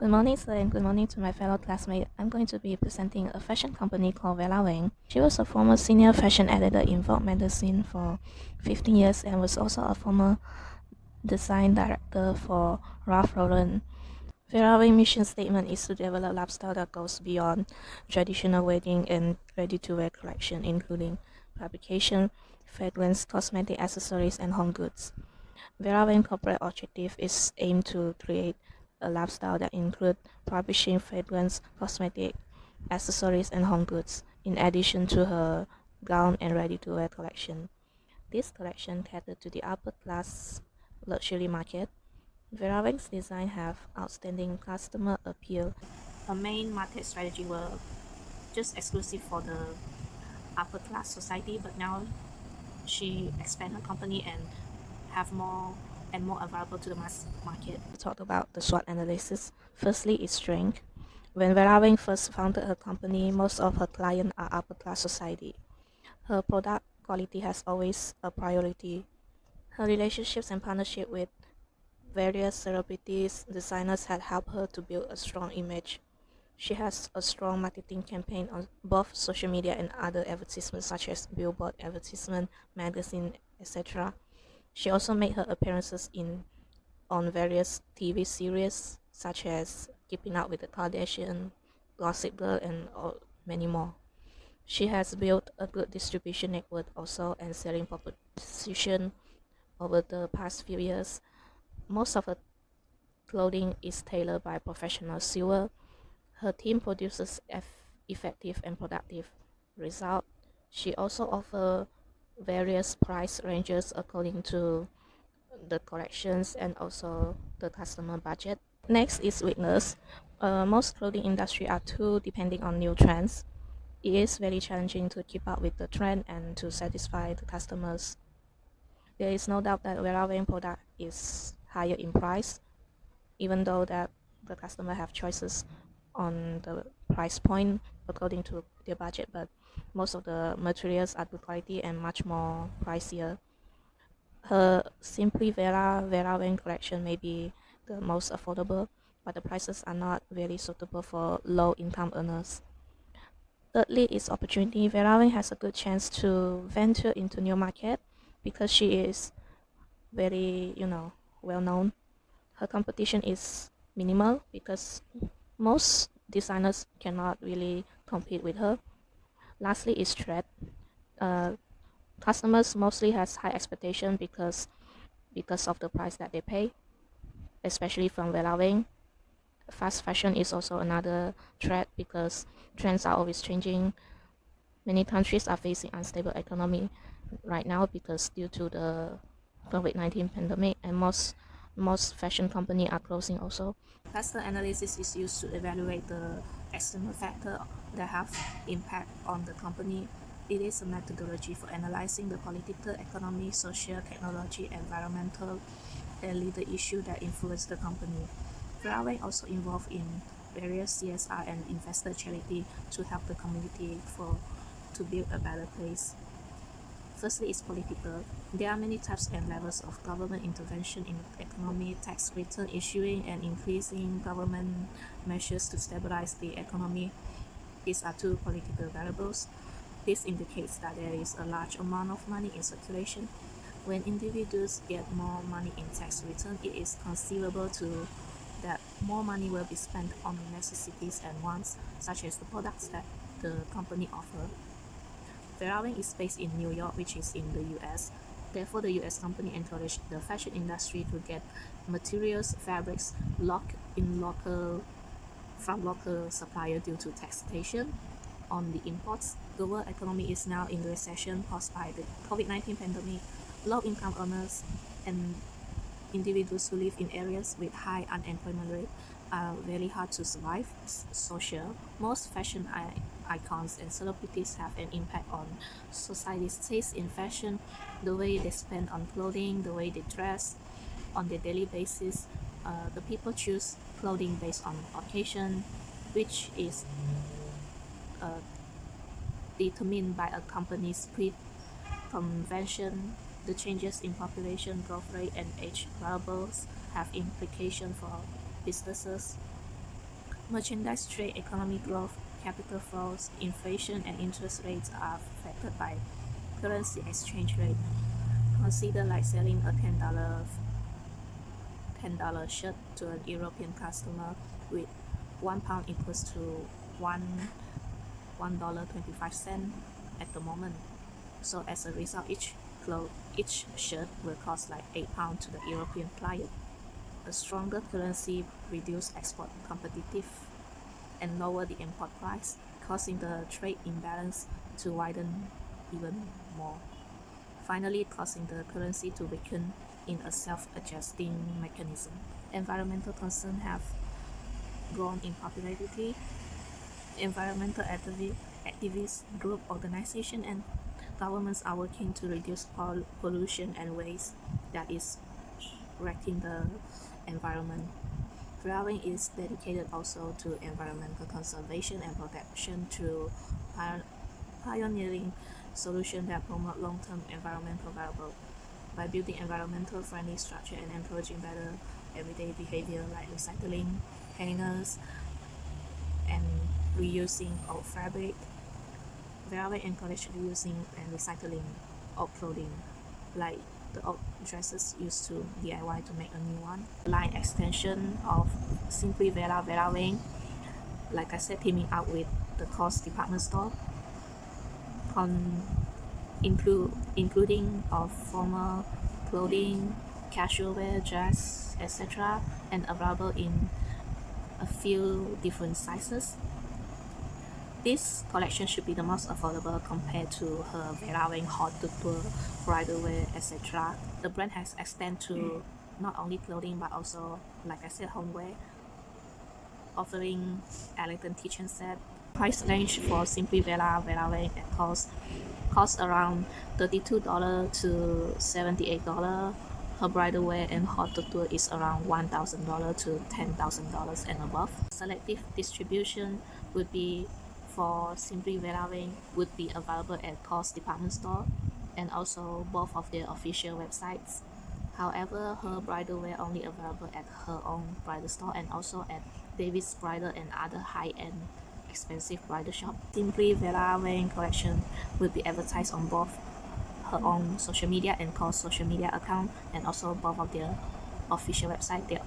Good morning, sir, and good morning to my fellow classmates. I'm going to be presenting a fashion company called Vera Wang. She was a former senior fashion editor in Vogue magazine for 15 years and was also a former design director for Ralph Lauren. Vera Wang's mission statement is to develop lifestyle that goes beyond traditional wedding and ready-to-wear collection, including fabrication, fragrance, cosmetic accessories, and home goods. Vera Wang's corporate objective is aimed to create a lifestyle that includes publishing fragrance, cosmetic, accessories, and home goods, in addition to her gown and ready-to-wear collection. This collection caters to the upper class luxury market. Vera Wang's design have outstanding customer appeal. Her main market strategy were just exclusive for the upper class society, but now she expand her company and have more and more available to the mass market. We talk about the SWOT analysis. Firstly, its strength. When Vera Wang first founded her company, most of her clients are upper class society. Her product quality has always a priority. Her relationships and partnership with various celebrities, designers had helped her to build a strong image. She has a strong marketing campaign on both social media and other advertisements such as billboard advertisement, magazine, etc. She also made her appearances on various TV series such as Keeping Up with the Kardashians, Gossip Girl, and many more. She has built a good distribution network also and selling proposition over the past few years. Most of her clothing is tailored by professional sewer. Her team produces effective and productive result. She also offers various price ranges according to the collections and also the customer budget. Next is weakness. Most clothing industry are too depending on new trends. It is very challenging to keep up with the trend and to satisfy the customers. There is no doubt that Vera Wang product is higher in price, even though that the customer have choices on the price point according to their budget, but most of the materials are good quality and much more pricier. Her Simply Vera Wang collection may be the most affordable, but the prices are not very suitable for low-income earners. Thirdly, is opportunity. Vera Wang has a good chance to venture into new market because she is very, well known. Her competition is minimal because most designers cannot really compete with her. Lastly, is threat. Uh, Customers mostly has high expectation because of the price that they pay, especially from Vera Wang. Fast fashion is also another threat because trends are always changing. Many countries are facing unstable economy right now because due to the COVID-19 pandemic, and most fashion company are closing also. Cluster analysis is used to evaluate the external factor that have impact on the company. It is a methodology for analyzing the political, economic, social, technology, environmental, and legal issue that influence the company. Vera Wang also involved in various CSR and investor charity to help the community to build a better place. Firstly, is political. There are many types and levels of government intervention in the economy, tax return issuing, and increasing government measures to stabilize the economy. These are two political variables. This indicates that there is a large amount of money in circulation. When individuals get more money in tax return, it is conceivable that more money will be spent on necessities and wants, such as the products that the company offer. Vera Wang is based in New York, which is in the US. Therefore, the US company encouraged the fashion industry to get materials, fabrics from local supplier due to taxation on the imports. The world economy is now in recession caused by the COVID-19 pandemic. Low-income earners and individuals who live in areas with high unemployment rate are very hard to survive. Social. Most fashion icons and celebrities have an impact on society's taste in fashion, the way they spend on clothing, the way they dress on their daily basis. The people choose clothing based on occasion, which is determined by a company's convention. The changes in population growth rate and age variables have implications for businesses. Merchandise trade, economic growth, capital flows, inflation, and interest rates are affected by currency exchange rate. Consider like selling a $10 shirt to an European customer with £1 equals to $1.25 at the moment. So as a result, each shirt will cost like £8 to the European client. A stronger currency reduce export competitive and lower the import price, causing the trade imbalance to widen even more. Finally, causing the currency to weaken in a self-adjusting mechanism. Environmental concerns have grown in popularity. Environmental activists, group organizations, and governments are working to reduce pollution and waste that is wrecking the environment. Verawang is dedicated also to environmental conservation and protection through pioneering solutions that promote long-term environmental viable by building environmental friendly structure and encouraging better everyday behavior like recycling hangers and reusing old fabric. Verawang encouraged reusing and recycling old clothing like the old dresses used to DIY to make a new one. Line extension of Simply Verawang, like I said, teaming up with the COS department store, including of formal clothing, casual wear, dress, etc., and available in a few different sizes. This collection should be the most affordable compared to her Verawang haute couture, bridal wear, etc. The brand has extended to not only clothing but also, like I said, homeware, offering elegant kitchen set. Price range for Simply Verawang at cost around $32 to $78. Her bridal wear and haute couture is around $1,000 to $10,000 and above. Selective distribution would be for Simply Verawang would be available at COS department store and also both of their official websites. However, her bridal wear only available at her own bridal store and also at David's Bridal and other high-end expensive bridal shop. Simply Verawang collection will be advertised on both her own social media and COS social media account and also both of their official website.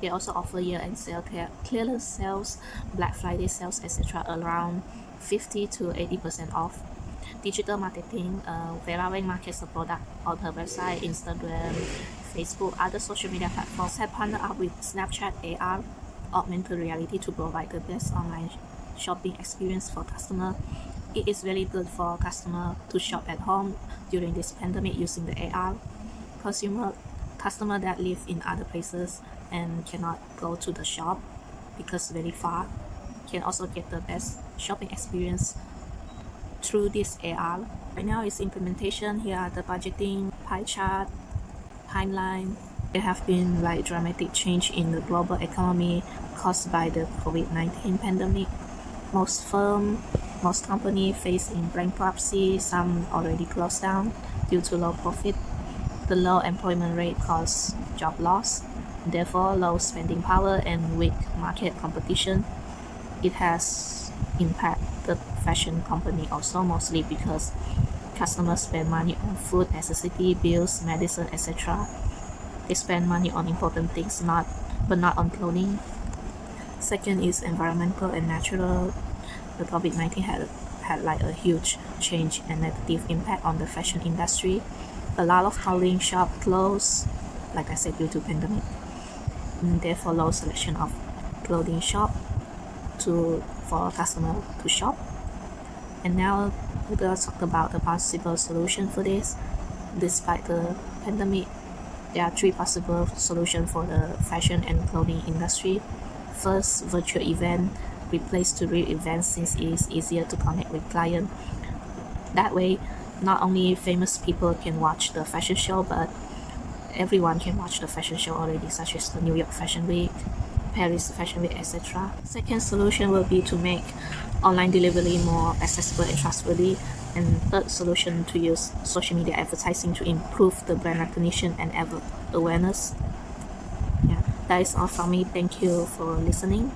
They also offer year-end sale, clearance sales, Black Friday sales, etc. around 50 to 80% off. Digital marketing, Verawang markets the product on her website, Instagram, Facebook, other social media platforms. Have partnered up with Snapchat AR, augmented reality, to provide the best online shopping experience for customers. It is very good for customers to shop at home during this pandemic using the AR. Customer that live in other places and cannot go to the shop because very far can also get the best shopping experience through this AR. Right now it's implementation. Here are the budgeting, pie chart, timeline. There have been like dramatic change in the global economy caused by the COVID-19 pandemic. Most companies facing bankruptcy, some already closed down due to low profit. The low employment rate caused job loss, therefore low spending power and weak market competition. It has impacted the fashion company also, mostly because customers spend money on food, necessity, bills, medicine, etc. They spend money on important things, but not on clothing. Second is environmental and natural. The COVID-19 had like a huge change and negative impact on the fashion industry. A lot of clothing shops closed, like I said, due to pandemic. Therefore, low selection of clothing shop for customer to shop. And now we're gonna talk about the possible solution for this. Despite the pandemic, there are 3 possible solutions for the fashion and clothing industry. First, virtual event replace to real events since it is easier to connect with clients. That way, not only famous people can watch the fashion show, but everyone can watch the fashion show already, such as the New York Fashion Week, Paris Fashion Week, etc. Second solution will be to make online delivery more accessible and trustworthy. And third solution, to use social media advertising to improve the brand recognition and awareness. Yeah, that is all from me. Thank you for listening.